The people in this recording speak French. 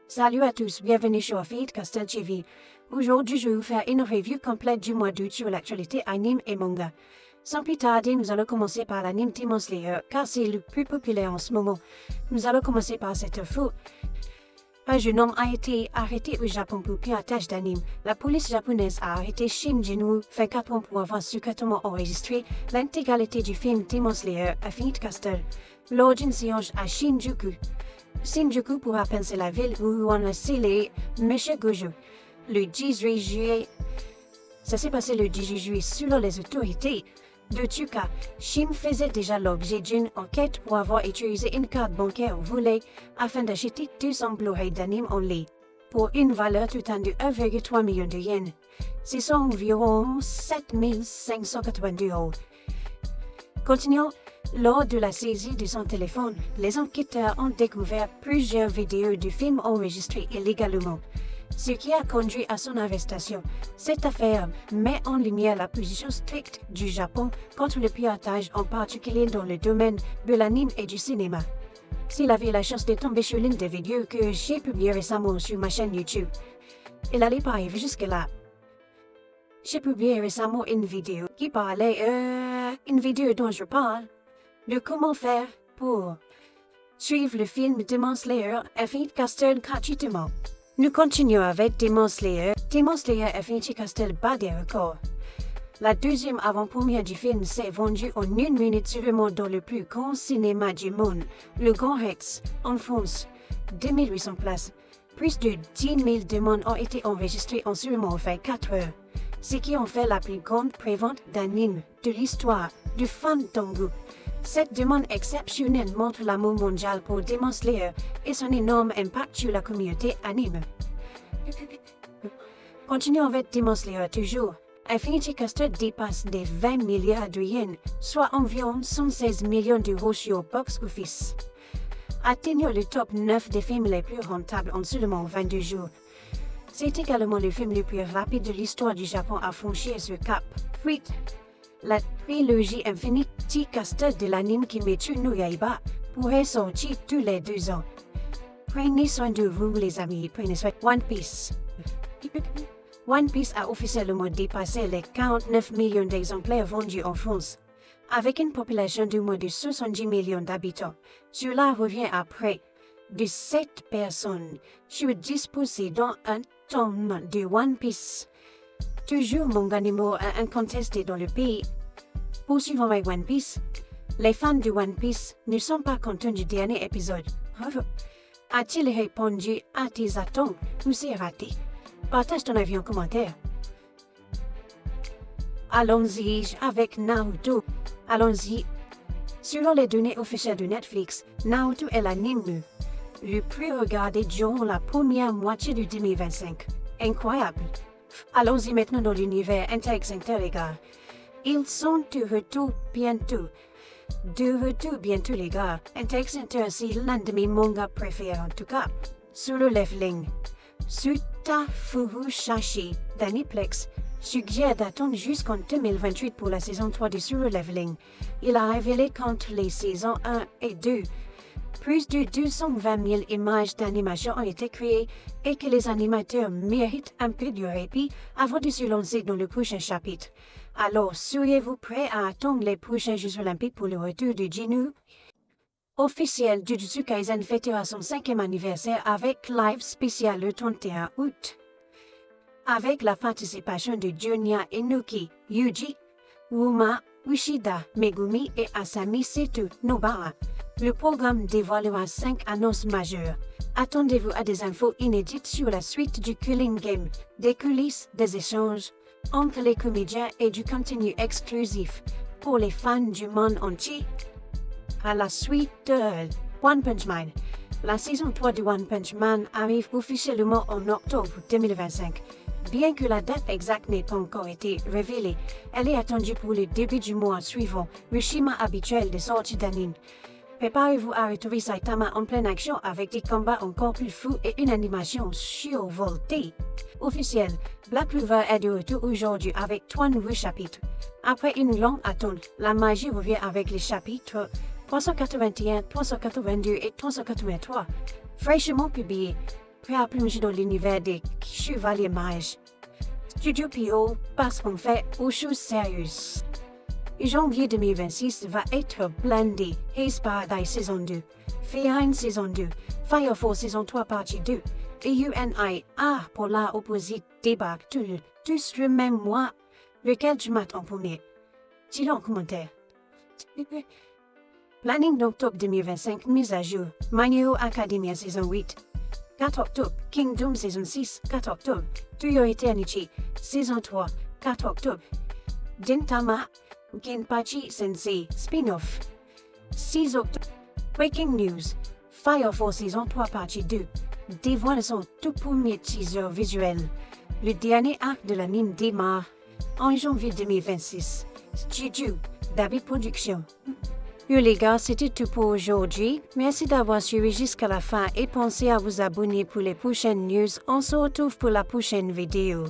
Salut à tous, bienvenue sur Feed Castel TV. Aujourd'hui, je vais vous faire une review complète du mois d'août sur l'actualité anime et manga. Sans plus tarder, nous allons commencer par l'anime Demon Slayer, car c'est le plus populaire en ce moment. Nous allons commencer par cette info. Un jeune homme a été arrêté au Japon pour piratage d'anime. La police japonaise a arrêté Shin Jin-woo, 24 ans, pour avoir secrètement enregistré l'intégralité du film Demon Slayer à Feed Castel, lors d'une séance à Shinjuku. Shinjuku, pour rappel, c'est la ville où on a scellé M. Gojo. Le 18 juillet, ça s'est passé le 18 juillet selon les autorités de Tsuka. Shin faisait déjà l'objet d'une enquête pour avoir utilisé une carte bancaire volée afin d'acheter 200 Blu-ray d'anime en ligne pour une valeur totale de 1,3 million de yens. Ce sont environ 7 582 €. Continuons. Lors de la saisie de son téléphone, les enquêteurs ont découvert plusieurs vidéos du film enregistrées illégalement, ce qui a conduit à son arrestation. Cette affaire met en lumière la position stricte du Japon contre le piratage, en particulier dans le domaine de l'anime et du cinéma. S'il avait la chance de tomber sur l'une des vidéos que j'ai publiées récemment sur ma chaîne YouTube, il allait pas arriver jusque-là. J'ai publié récemment une vidéo qui parlait, une vidéo dont je parle, de comment faire pour suivre le film Demon Slayer à Feed Castel gratuitement. Nous continuons avec Demon Slayer. Demon Slayer à Feed Castel bat des records. La deuxième avant-première du film s'est vendue en 1 minute seulement dans le plus grand cinéma du monde, le Grand Rex, en France. 2800 places. Plus de 10 000 demandes ont été enregistrées en seulement 24 heures, ce qui en fait la plus grande prévente d'anime de l'histoire du Fandango. Cette demande exceptionnelle montre l'amour mondial pour Demon Slayer et son énorme impact sur la communauté anime. Continuons avec Demon Slayer toujours. Infinity Castle dépasse des 20 milliards de yens, soit environ 116 millions d'euros sur Box Office, atteignant le top 9 des films les plus rentables en seulement 22 jours. C'est également le film le plus rapide de l'histoire du Japon à franchir ce cap. Fuite. La trilogie Infinity Castle de l'anime Kimetsu no Yaiba pourrait sortir tous les 2 ans. Prenez soin de vous, les amis. Prenez soin. One Piece. One Piece a officiellement dépassé les 49 millions d'exemplaires vendus en France, avec une population de moins de 70 millions d'habitants. Cela revient à près de 7 personnes sur 10 possédant un tome de One Piece. Toujours manga numéro 1 incontesté dans le pays. Poursuivons avec One Piece. Les fans de One Piece ne sont pas contents du dernier épisode. A-t-il répondu à tes attentes ou c'est raté? Partage ton avis en commentaire. Allons-y avec Naruto. Allons-y. Selon les données officielles de Netflix, Naruto est l'anime le plus regardé durant la première moitié de 2025. Incroyable. Allons-y maintenant dans l'univers Inter-X-Inter, les gars. Ils sont de retour bientôt. Les gars. Inter-X-Inter, c'est l'un de mes mangas préférés en tout cas. Solo Leveling. Suta Furusashi d'Aniplex suggère d'attendre jusqu'en 2028 pour la saison 3 de Solo Leveling. Il a révélé qu'entre les saisons 1 et 2, plus de 220 000 images d'animation ont été créées et que les animateurs méritent un peu de répit avant de se lancer dans le prochain chapitre. Alors, seriez-vous prêts à attendre les prochains Jeux Olympiques pour le retour de Jinwoo? Officiel, Jujutsu Kaisen fêtera son 5e anniversaire avec live spécial le 31 août. Avec la participation de Junya Inoki, Yuji, Wuma, Ushida, Megumi et Asami Seto Nobara. Le programme dévoilera 5 annonces majeures. Attendez-vous à des infos inédites sur la suite du Killing Game, des coulisses, des échanges entre les comédiens et du contenu exclusif pour les fans du monde entier. À la suite de One Punch Man. La saison 3 de One Punch Man arrive officiellement en octobre 2025. Bien que la date exacte n'ait pas encore été révélée, elle est attendue pour le début du mois suivant, le schéma habituel de sortie d'anime. Préparez-vous à retrouver Saitama en pleine action avec des combats encore plus fous et une animation survoltée. Officiel, Black Clover est de retour aujourd'hui avec 3 nouveaux chapitres. Après une longue attente, la magie revient avec les chapitres 381, 382 et 383, fraîchement publiés, prêts à plonger dans l'univers des Chevaliers Mages. Studio PO passe en fait aux choses sérieuses. Janvier 2026 va être blindé. Haze Paradise saison 2, Feine saison 2, Fire Force saison 3 partie 2, et UNI pour la opposite débarque tous le même mois. Lequel je m'attends en premier? Dis-le en commentaire. Planning d'octobre 2025, mise à jour. My Hero Academia saison 8. 4 octobre, Kingdom saison 6, 4 octobre. To Your Eternity, saison 3, 4 octobre. Gintama, Ginpachi Sensei, spin-off. 6 octobre. Breaking News, Fire Force saison 3 partie 2. Dévoile son tout premier teaser visuel. Le dernier arc de l'anime démarre en janvier 2026. Studio, David Productions. Yo les gars, c'était tout pour aujourd'hui. Merci d'avoir suivi jusqu'à la fin et pensez à vous abonner pour les prochaines news. On se retrouve pour la prochaine vidéo.